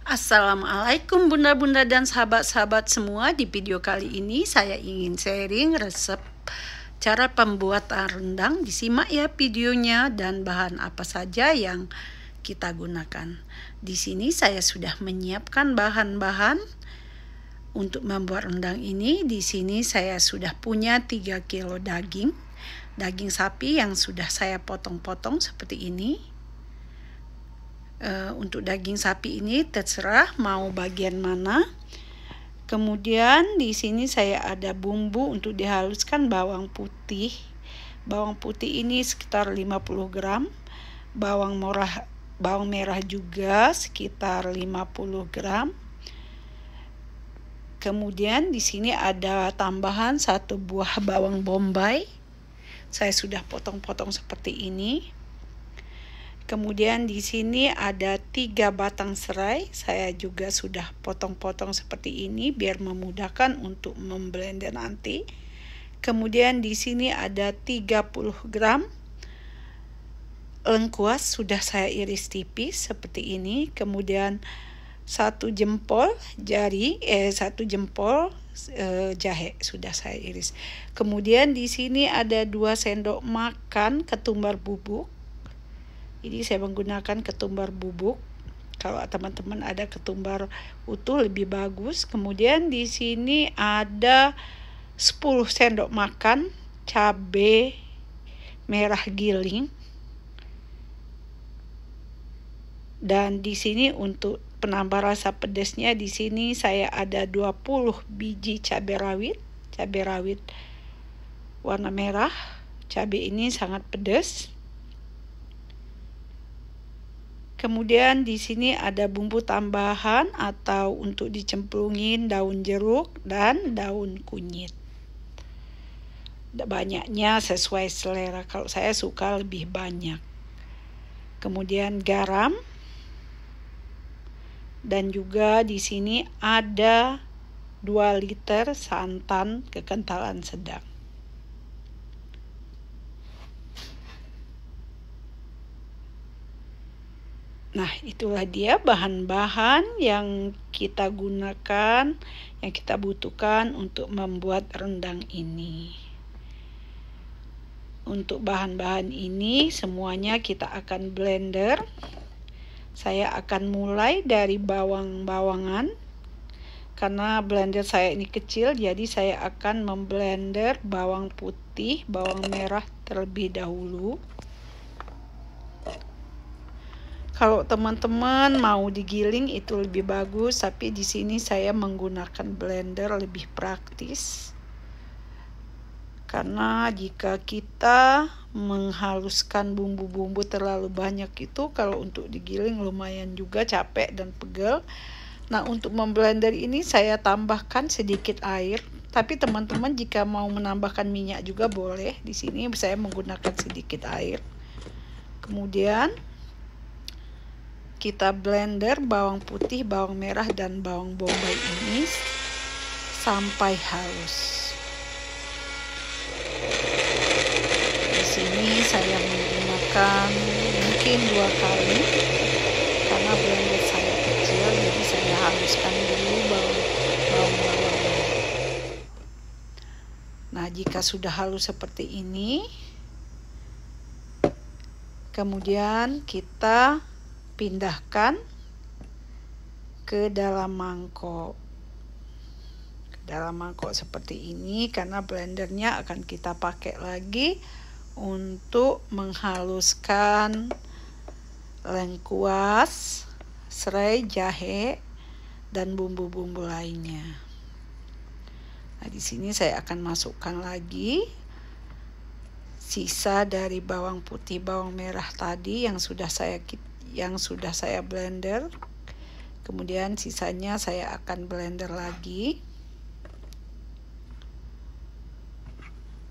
Assalamualaikum bunda-bunda dan sahabat-sahabat semua. Di video kali ini saya ingin sharing resep cara pembuatan rendang. Disimak ya videonya dan bahan apa saja yang kita gunakan. Di sini saya sudah menyiapkan bahan-bahan untuk membuat rendang ini. Di sini saya sudah punya 3 kilo daging sapi yang sudah saya potong-potong seperti ini. Untuk daging sapi ini terserah mau bagian mana. Kemudian di sini saya ada bumbu untuk dihaluskan bawang putih. Bawang putih ini sekitar 50 gram. Bawang merah juga sekitar 50 gram. Kemudian di sini ada tambahan 1 buah bawang bombay. Saya sudah potong-potong seperti ini. Kemudian di sini ada 3 batang serai, saya juga sudah potong-potong seperti ini biar memudahkan untuk memblender nanti. Kemudian di sini ada 30 gram lengkuas sudah saya iris tipis seperti ini. Kemudian 1 jempol jahe sudah saya iris. Kemudian di sini ada 2 sendok makan ketumbar bubuk. Ini saya menggunakan ketumbar bubuk. Kalau teman-teman ada ketumbar utuh lebih bagus. Kemudian di sini ada 10 sendok makan cabai merah giling. Dan di sini untuk penambah rasa pedasnya di sini saya ada 20 biji cabai rawit warna merah. Cabai ini sangat pedas. Kemudian di sini ada bumbu tambahan atau untuk dicemplungin daun jeruk dan daun kunyit. Banyaknya sesuai selera. Kalau saya suka lebih banyak. Kemudian garam. Dan juga di sini ada 2 liter santan kekentalan sedang. Nah, itulah dia bahan-bahan yang kita gunakan, yang kita butuhkan untuk membuat rendang ini. Untuk bahan-bahan ini semuanya kita akan blender. Saya akan mulai dari bawang-bawangan. Karena blender saya ini kecil, jadi saya akan memblender bawang putih, bawang merah terlebih dahulu. Kalau teman-teman mau digiling itu lebih bagus, tapi di sini saya menggunakan blender lebih praktis. Karena jika kita menghaluskan bumbu-bumbu terlalu banyak itu kalau untuk digiling lumayan juga capek dan pegel. Nah, untuk memblender ini saya tambahkan sedikit air, tapi teman-teman jika mau menambahkan minyak juga boleh. Di sini saya menggunakan sedikit air. Kemudian kita blender bawang putih, bawang merah, dan bawang bombay ini sampai halus. Di sini saya menggunakan mungkin 2 kali karena blender saya kecil, jadi saya haluskan dulu bawang-bawangnya. Nah, jika sudah halus seperti ini, kemudian kita pindahkan ke dalam mangkok. Seperti ini karena blendernya akan kita pakai lagi untuk menghaluskan lengkuas, serai, jahe, dan bumbu-bumbu lainnya. Nah, di sini saya akan masukkan lagi sisa dari bawang putih, bawang merah tadi yang sudah saya blender. Kemudian sisanya saya akan blender lagi.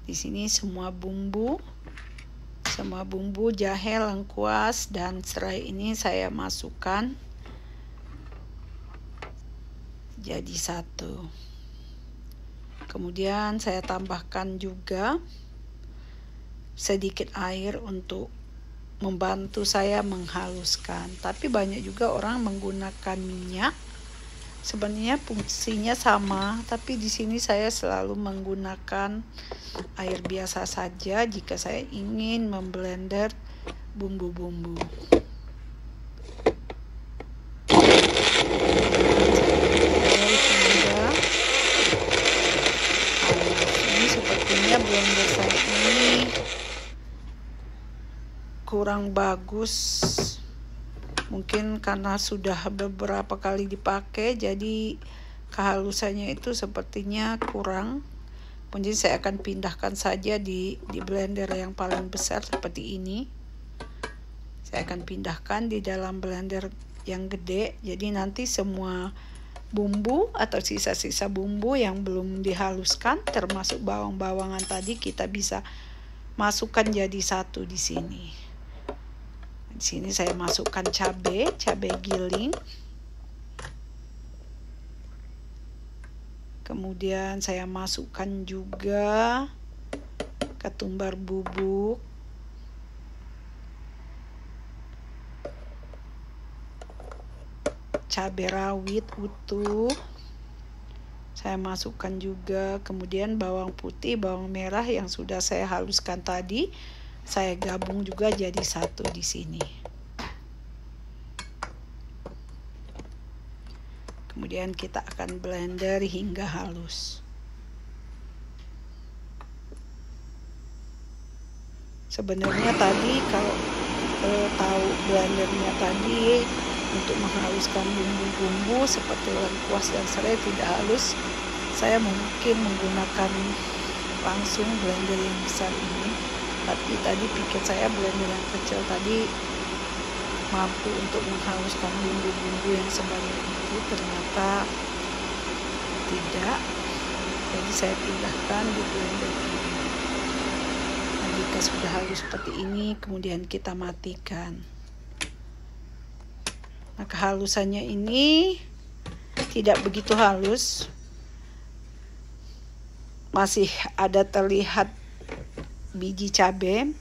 Di sini semua bumbu jahe, lengkuas, dan serai ini saya masukkan jadi satu. Kemudian saya tambahkan juga sedikit air untuk membantu saya menghaluskan. Tapi banyak juga orang menggunakan minyak. Sebenarnya fungsinya sama, tapi di sini saya selalu menggunakan air biasa saja jika saya ingin memblender bumbu-bumbu. Ini sepertinya blender saya ini kurang bagus. Mungkin karena sudah beberapa kali dipakai, jadi kehalusannya itu sepertinya kurang. Jadi saya akan pindahkan saja di blender yang paling besar seperti ini. Saya akan pindahkan di dalam blender yang gede. Jadi nanti semua bumbu atau sisa-sisa bumbu yang belum dihaluskan, termasuk bawang-bawangan tadi, kita bisa masukkan jadi satu di sini. Di sini saya masukkan cabai giling. Kemudian saya masukkan juga ketumbar bubuk. Cabai rawit utuh. Saya masukkan juga, kemudian bawang putih, bawang merah yang sudah saya haluskan tadi. Saya gabung juga jadi satu di sini. Kemudian kita akan blender hingga halus. Sebenarnya tadi kalau tahu blendernya tadi untuk menghaluskan bumbu-bumbu seperti lengkuas dan serai tidak halus, saya mungkin menggunakan langsung blender yang besar ini. Tapi tadi pikir saya blender yang kecil tadi mampu untuk menghaluskan bumbu-bumbu yang sebanyak itu, ternyata tidak. Jadi saya pindahkan di blender ini. Nah, jika sudah halus seperti ini, kemudian kita matikan. Nah, kehalusannya ini tidak begitu halus, masih ada terlihat biji cabai,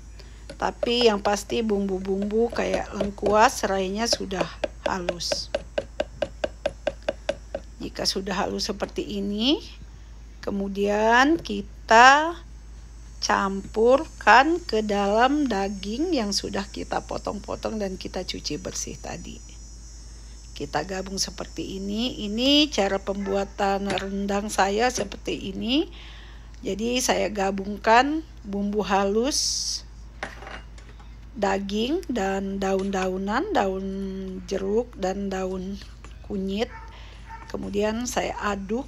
tapi yang pasti bumbu-bumbu kayak lengkuas, serainya sudah halus. Jika sudah halus seperti ini, kemudian kita campurkan ke dalam daging yang sudah kita potong-potong dan kita cuci bersih tadi. Kita gabung seperti ini. Ini cara pembuatan rendang saya seperti ini. Jadi saya gabungkan bumbu halus, daging dan daun-daunan, daun jeruk dan daun kunyit. Kemudian saya aduk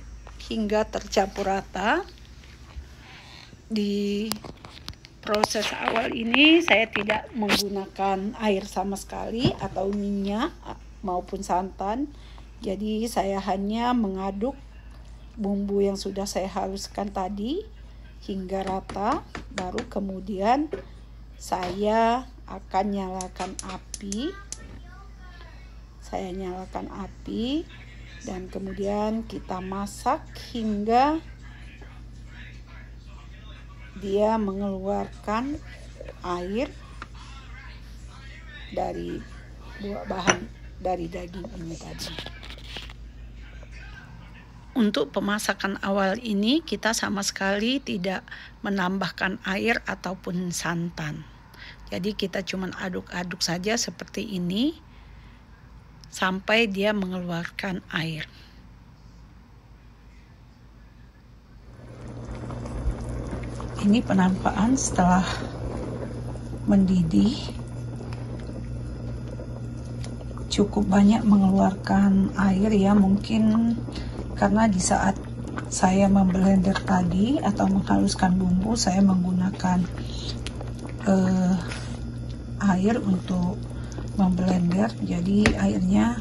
hingga tercampur rata. Di proses awal ini saya tidak menggunakan air sama sekali atau minyak maupun santan. Jadi saya hanya mengaduk bumbu yang sudah saya haluskan tadi hingga rata, baru kemudian saya akan nyalakan api. Saya nyalakan api dan kemudian kita masak hingga dia mengeluarkan air dari bahan dari daging ini tadi. Untuk pemasakan awal ini kita sama sekali tidak menambahkan air ataupun santan. Jadi kita cuma aduk-aduk saja seperti ini sampai dia mengeluarkan air. Ini penampakan setelah mendidih. Cukup banyak mengeluarkan air ya, mungkin karena di saat saya memblender tadi atau menghaluskan bumbu, saya menggunakan air untuk memblender, jadi airnya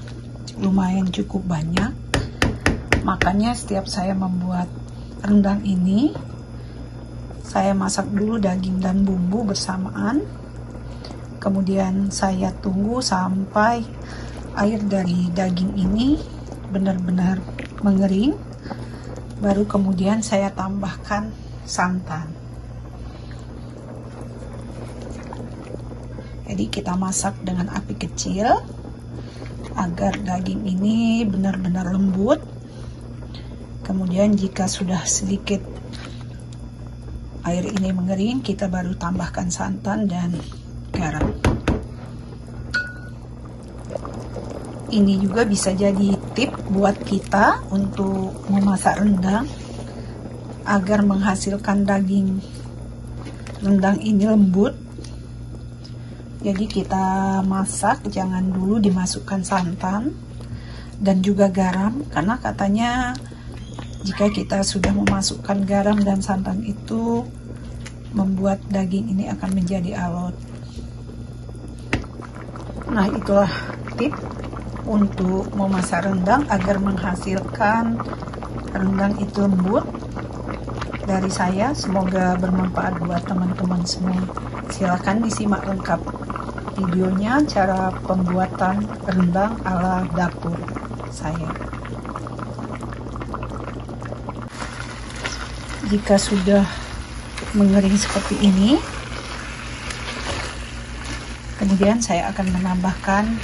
lumayan cukup banyak. Makanya setiap saya membuat rendang ini, saya masak dulu daging dan bumbu bersamaan, kemudian saya tunggu sampai air dari daging ini benar-benar mengering, baru kemudian saya tambahkan santan. Jadi kita masak dengan api kecil agar daging ini benar-benar lembut. Kemudian jika sudah sedikit air ini mengering, kita baru tambahkan santan dan garam. Ini juga bisa jadi tip buat kita untuk memasak rendang agar menghasilkan daging rendang ini lembut. Jadi kita masak, jangan dulu dimasukkan santan dan juga garam, karena katanya jika kita sudah memasukkan garam dan santan itu membuat daging ini akan menjadi alot. Nah, itulah tip untuk memasak rendang agar menghasilkan rendang itu lembut dari saya. Semoga bermanfaat buat teman-teman semua. Silakan disimak lengkap videonya, cara pembuatan rendang ala dapur saya. Jika sudah mengering seperti ini, kemudian saya akan menambahkan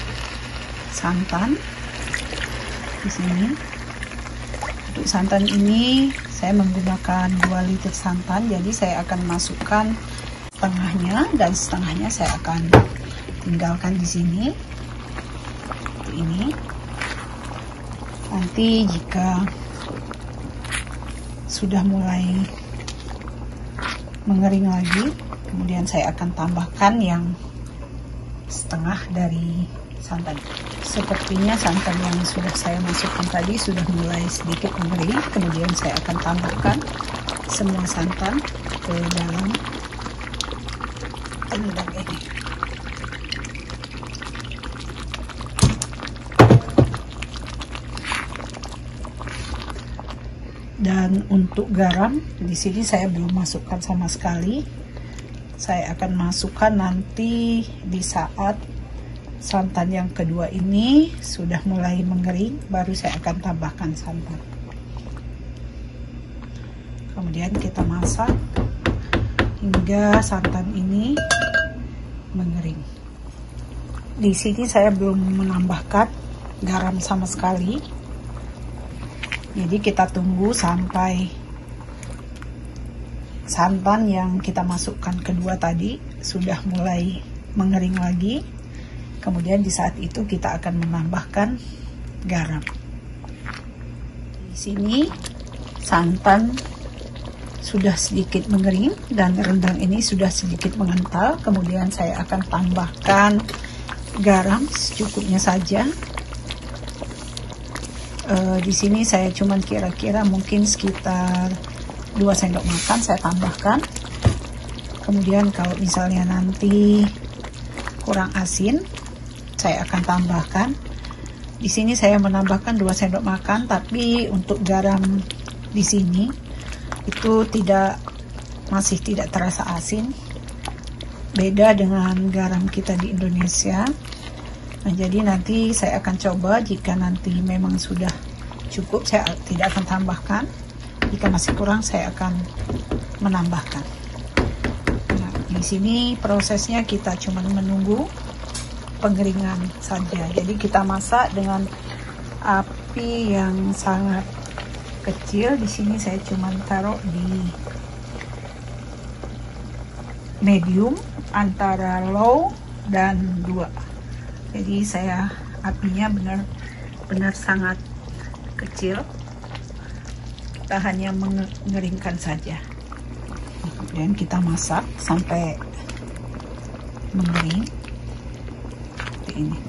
santan di sini. Untuk santan ini saya menggunakan 2 liter santan, jadi saya akan masukkan setengahnya dan setengahnya saya akan tinggalkan di sini. Seperti ini. Nanti jika sudah mulai mengering lagi, kemudian saya akan tambahkan yang setengah dari santan. Sepertinya santan yang sudah saya masukkan tadi sudah mulai sedikit mengering. Kemudian saya akan tambahkan semua santan ke dalam rendang ini. Dan untuk garam, di sini saya belum masukkan sama sekali. Saya akan masukkan nanti di saat santan yang kedua ini sudah mulai mengering, baru saya akan tambahkan santan. Kemudian kita masak hingga santan ini mengering. Di sini saya belum menambahkan garam sama sekali. Jadi kita tunggu sampai santan yang kita masukkan kedua tadi sudah mulai mengering lagi. Kemudian di saat itu kita akan menambahkan garam. Di sini santan sudah sedikit mengering dan rendang ini sudah sedikit mengental. Kemudian saya akan tambahkan garam secukupnya saja. Di sini saya cuman kira-kira mungkin sekitar 2 sendok makan saya tambahkan. Kemudian kalau misalnya nanti kurang asin, saya akan tambahkan. Di sini saya menambahkan 2 sendok makan, tapi untuk garam di sini itu masih tidak terasa asin. Beda dengan garam kita di Indonesia. Nah, jadi nanti saya akan coba, jika nanti memang sudah cukup saya tidak akan tambahkan. Jika masih kurang saya akan menambahkan. Nah, di sini prosesnya kita cuma menunggu pengeringan saja. Jadi kita masak dengan api yang sangat kecil. Di sini saya cuma taruh di medium, antara low dan 2. Jadi saya apinya benar-benar sangat kecil. Kita hanya mengeringkan saja. Kemudian kita masak sampai mengering. Ini.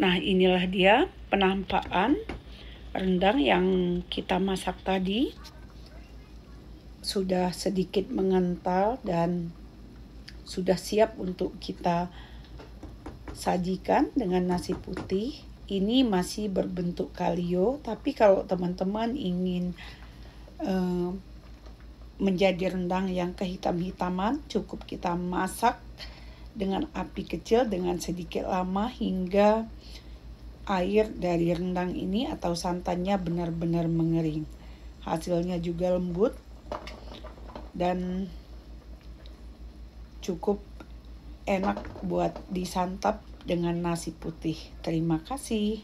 Nah, inilah dia penampakan rendang yang kita masak tadi. Sudah sedikit mengental dan sudah siap untuk kita sajikan dengan nasi putih. Ini masih berbentuk kalio, tapi kalau teman-teman ingin menjadi rendang yang kehitam-hitaman, cukup kita masak dengan api kecil dengan sedikit lama hingga air dari rendang ini atau santannya benar-benar mengering. Hasilnya juga lembut dan cukup enak buat disantap dengan nasi putih. Terima kasih.